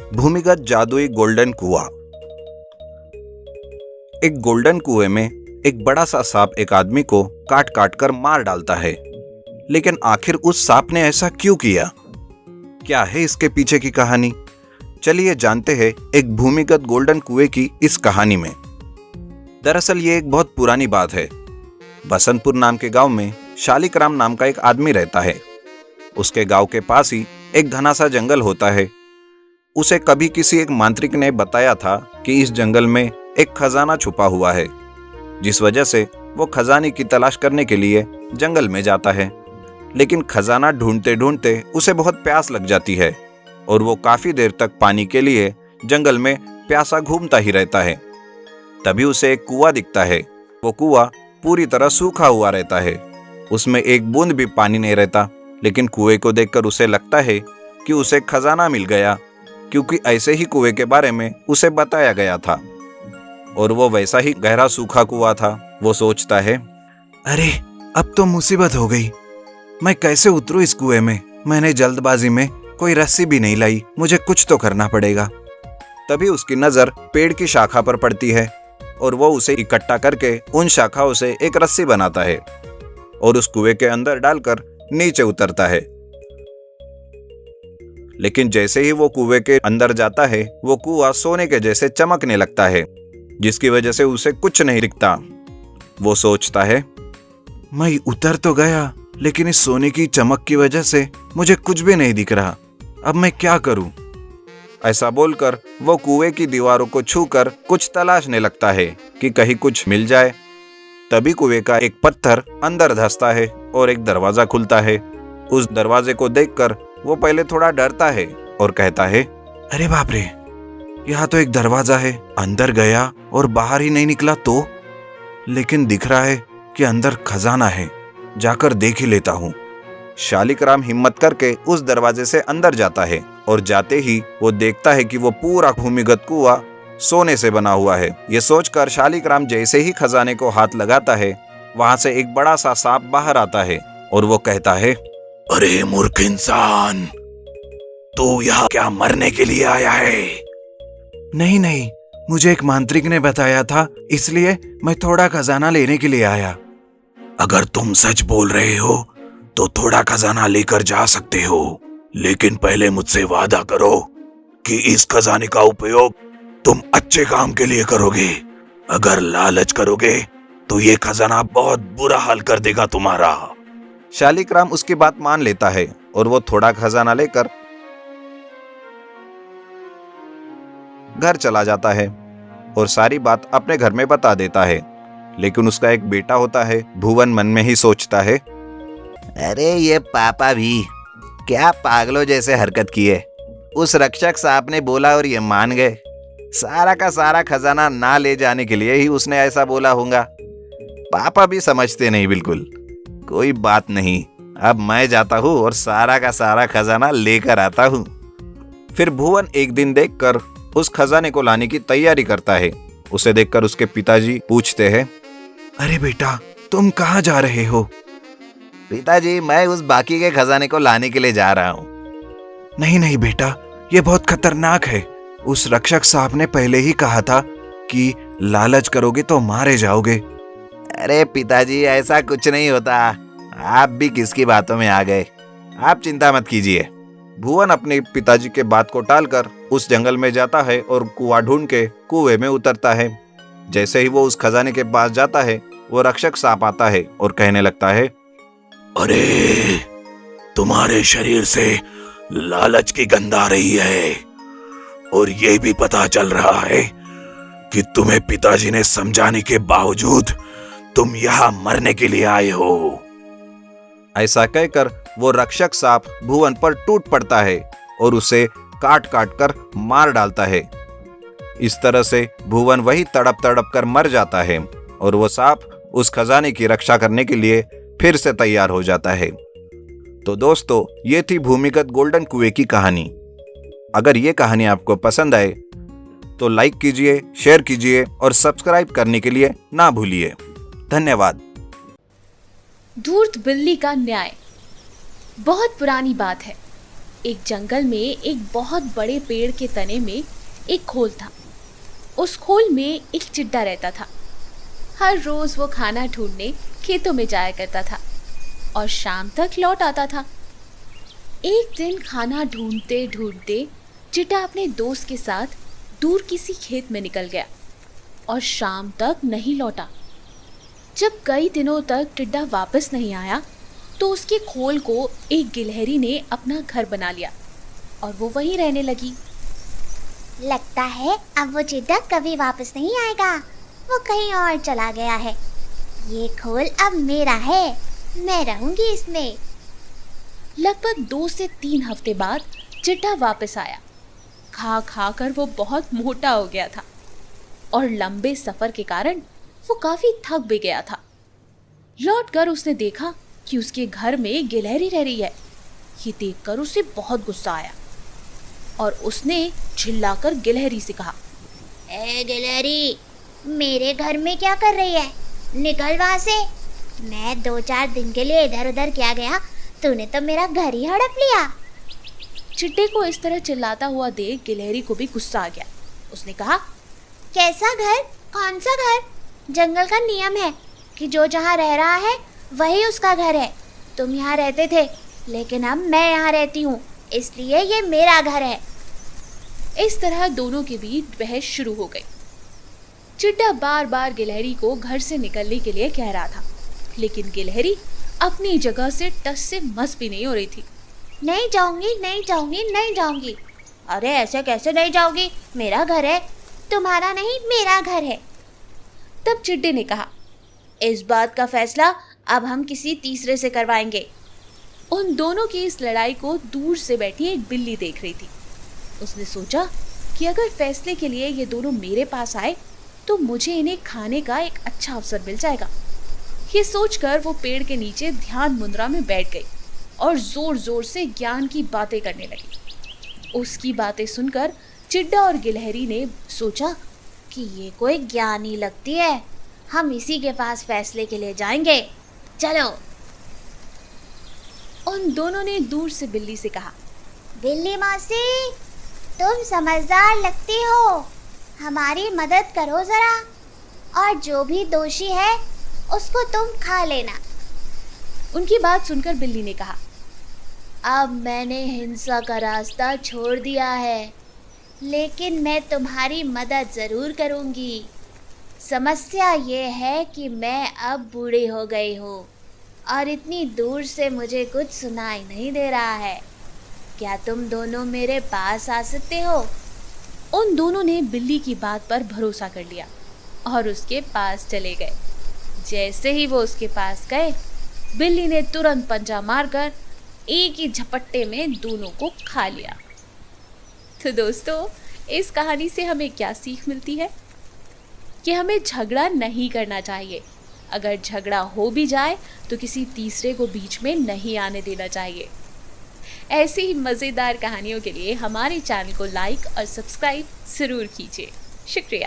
भूमिगत जादुई गोल्डन कुआं। एक गोल्डन कुएं में एक बड़ा सा सांप एक आदमी को काट काट कर मार डालता है। लेकिन आखिर उस सांप ने ऐसा क्यों किया? क्या है इसके पीछे की कहानी? चलिए जानते हैं एक भूमिगत गोल्डन कुएं की इस कहानी में। दरअसल ये एक बहुत पुरानी बात है। बसंतपुर नाम के गांव में शालिकराम नाम का एक आदमी रहता है। उसके गांव के पास ही एक घना सा जंगल होता है। उसे कभी किसी एक मांत्रिक ने बताया था कि इस जंगल में एक खजाना छुपा हुआ है, जिस वजह से वो खजाने की तलाश करने के लिए जंगल में जाता है। लेकिन खजाना ढूंढते ढूंढते उसे बहुत प्यास लग जाती है और वो काफी देर तक पानी के लिए जंगल में प्यासा घूमता ही रहता है। तभी उसे एक कुआं दिखता है। वो कुआं पूरी तरह सूखा हुआ रहता है, उसमें एक बूंद भी पानी नहीं रहता। लेकिन कुएं को देखकर उसे लगता है कि उसे खजाना मिल गया, क्योंकि ऐसे ही कुएं के बारे में उसे बताया गया था और वो वैसा ही गहरा सूखा कुआं था। वो सोचता है, अरे अब तो मुसीबत हो गई, मैं कैसे उतरूं इस कुएं में? मैंने जल्दबाजी में कोई रस्सी भी नहीं लाई, मुझे कुछ तो करना पड़ेगा। तभी उसकी नजर पेड़ की शाखा पर पड़ती है और वो उसे इकट्ठा करके उन शाखाओं से एक रस्सी बनाता है और उस कुएं के अंदर डालकर नीचे उतरता है। लेकिन जैसे ही वो कुएं के अंदर जाता है, वो कुआं सोने के जैसे चमकने लगता है, जिसकी वजह से उसे कुछ नहीं दिखता। वो सोचता है, मैं उतर तो गया, लेकिन इस सोने की चमक की वजह से मुझे कुछ भी नहीं दिख रहा। अब मैं क्या करूं? ऐसा बोलकर वो कुएं की दीवारों को छूकर कुछ तलाशने लगता है कि कहीं कुछ मिल जाए। तभी कुएं का एक पत्थर अंदर धंसता है और एक दरवाजा खुलता है। उस दरवाजे को देखकर वो पहले थोड़ा डरता है और कहता है, अरे बाप रे, यहाँ तो एक दरवाजा है, अंदर गया और बाहर ही नहीं निकला तो? लेकिन दिख रहा है कि अंदर खजाना है, जाकर देख ही लेता हूँ। शालिकराम हिम्मत करके उस दरवाजे से अंदर जाता है और जाते ही वो देखता है कि वो पूरा भूमिगत कुआं सोने से बना हुआ है। ये सोचकर शालिकराम जैसे ही खजाने को हाथ लगाता है, वहां से एक बड़ा सा सांप बाहर आता है और वो कहता है, अरे मूर्ख इंसान, तू यहाँ क्या मरने के लिए आया है? नहीं नहीं, मुझे एक मांत्रिक ने बताया था, इसलिए मैं थोड़ा खजाना लेने के लिए आया। अगर तुम सच बोल रहे हो तो थोड़ा खजाना लेकर जा सकते हो, लेकिन पहले मुझसे वादा करो कि इस खजाने का उपयोग तुम अच्छे काम के लिए करोगे। अगर लालच करोगे तो ये खजाना बहुत बुरा हाल कर देगा तुम्हारा। शालिकराम उसकी बात मान लेता है और वो थोड़ा खजाना लेकर घर चला जाता है और सारी बात अपने घर में बता देता है। लेकिन उसका एक बेटा होता है। भुवन मन में ही सोचता है, अरे ये पापा भी क्या पागलों जैसे हरकत की है। उस रक्षक साहब ने बोला और ये मान गए। सारा का सारा खजाना ना ले जाने के लिए ही उसने ऐसा बोला होगा। पापा भी समझते नहीं बिल्कुल। कोई बात नहीं, अब मैं जाता हूँ और सारा का सारा खजाना लेकर आता हूँ। फिर भुवन एक दिन देखकर उस खजाने को लाने की तैयारी करता है। उसे देखकर उसके पिताजी पूछते हैं, अरे बेटा, तुम कहाँ जा रहे हो? पिताजी, मैं उस बाकी के खजाने को लाने के लिए जा रहा हूँ। नहीं नहीं बेटा, ये बहुत खतरनाक है। उस रक्षक साहब ने पहले ही कहा था कि लालच करोगे तो मारे जाओगे। अरे पिताजी, ऐसा कुछ नहीं होता। आप भी किसकी बातों में आ गए? आप चिंता मत कीजिए। भुवन अपने पिताजी के बात को टालकर उस जंगल में जाता है और कुआं ढूंढ के कुएं में उतरता है। जैसे ही वो उस खजाने के पास जाता है, वो रक्षक सांप आता है और कहने लगता है, अरे तुम्हारे शरीर से लालच की गंध आ रही है और ये भी पता चल रहा है कि तुम्हें पिताजी ने समझाने के बावजूद तुम यहाँ मरने के लिए आए हो। ऐसा कहकर वो रक्षक सांप भुवन पर टूट पड़ता है और उसे काट काट कर मार डालता है। इस तरह से भुवन वही तड़प तड़प कर मर जाता है और वो सांप उस खजाने की रक्षा करने के लिए फिर से तैयार हो जाता है। तो दोस्तों, ये थी भूमिगत गोल्डन कुएं की कहानी। अगर ये कहानी आपको पसंद आए तो लाइक कीजिए, शेयर कीजिए और सब्सक्राइब करने के लिए ना भूलिए। धन्यवाद। धूर्त बिल्ली का न्याय। बहुत पुरानी बात है। एक जंगल में एक बहुत बड़े पेड़ के तने में एक खोल था। उस खोल में एक चिट्टा रहता था। हर रोज वो खाना ढूंढने खेतों में जाया करता था और शाम तक लौट आता था। एक दिन खाना ढूंढते ढूंढते चिट्टा अपने दोस्त के साथ दूर किसी खेत में निकल गया और शाम तक नहीं लौटा। जब कई दिनों तक टिड्डा वापस नहीं आया तो उसके खोल को एक गिलहरी ने अपना घर बना लिया और वो वहीं रहने लगी। लगता है अब वो चिट्टा कभी वापस नहीं आएगा, वो कहीं और चला गया है। ये खोल अब मेरा है, मैं रहूंगी इसमें। लगभग 2 से 3 हफ्ते बाद चिट्टा वापस आया। खा खा कर वो बहुत मोटा हो गया था और लंबे सफर के कारण वो काफी थक भी गया था। लौटकर उसने देखा कि उसके घर में गिलहरी रह रही है। ये देखकर उसे बहुत गुस्सा आया और उसने चिल्लाकर गिलहरी से कहा, ए गिलहरी, मेरे घर में क्या कर रही है? निकल वहां से। मैं 2-4 दिन के लिए इधर उधर क्या गया, तूने तो मेरा घर ही हड़प लिया। चिट्टे को इस तरह चिल्लाता हुआ देख गिलहरी को भी गुस्सा आ गया। उसने कहा, कैसा घर? कौन सा घर? जंगल का नियम है कि जो जहाँ रह रहा है वही उसका घर है। तुम यहाँ रहते थे, लेकिन अब मैं यहाँ रहती हूँ, इसलिए ये मेरा घर है। इस तरह दोनों के बीच बहस शुरू हो गई। चिट्टा बार बार गिलहरी को घर से निकलने के लिए कह रहा था, लेकिन गिलहरी अपनी जगह से टस से मस भी नहीं हो रही थी। नहीं जाऊंगी, नहीं जाऊंगी, नहीं जाऊंगी। अरे ऐसे कैसे नहीं जाओगी? मेरा घर है, तुम्हारा नहीं, मेरा घर है। तब चिट्टे ने कहा, इस बात का फैसला अब हम किसी तीसरे से करवाएंगे। उन दोनों की इस लड़ाई को दूर से बैठी एक बिल्ली देख रही थी। उसने सोचा कि अगर फैसले के लिए ये दोनों मेरे पास आए तो मुझे इन्हें खाने का एक अच्छा अवसर मिल जाएगा। ये सोचकर वो पेड़ के नीचे ध्यान मुद्रा में बैठ गई और जोर जोर से ज्ञान की बातें करने लगी। उसकी बातें सुनकर चिट्टा और गिलहरी ने सोचा कि ये कोई ज्ञानी लगती है, हम इसी के पास फैसले के लिए जाएंगे। चलो। उन दोनों ने दूर से बिल्ली से कहा, बिल्ली मौसी, तुम समझदार लगती हो, हमारी मदद करो जरा, और जो भी दोषी है उसको तुम खा लेना। उनकी बात सुनकर बिल्ली ने कहा, अब मैंने हिंसा का रास्ता छोड़ दिया है, लेकिन मैं तुम्हारी मदद ज़रूर करूँगी। समस्या ये है कि मैं अब बूढ़ी हो गई हूँ और इतनी दूर से मुझे कुछ सुनाई नहीं दे रहा है। क्या तुम दोनों मेरे पास आ सकते हो? उन दोनों ने बिल्ली की बात पर भरोसा कर लिया और उसके पास चले गए। जैसे ही वो उसके पास गए, बिल्ली ने तुरंत पंजा मारकर एक ही झपट्टे में दोनों को खा लिया। तो दोस्तों, इस कहानी से हमें क्या सीख मिलती है? कि हमें झगड़ा नहीं करना चाहिए। अगर झगड़ा हो भी जाए तो किसी तीसरे को बीच में नहीं आने देना चाहिए। ऐसी ही मज़ेदार कहानियों के लिए हमारे चैनल को लाइक और सब्सक्राइब ज़रूर कीजिए। शुक्रिया।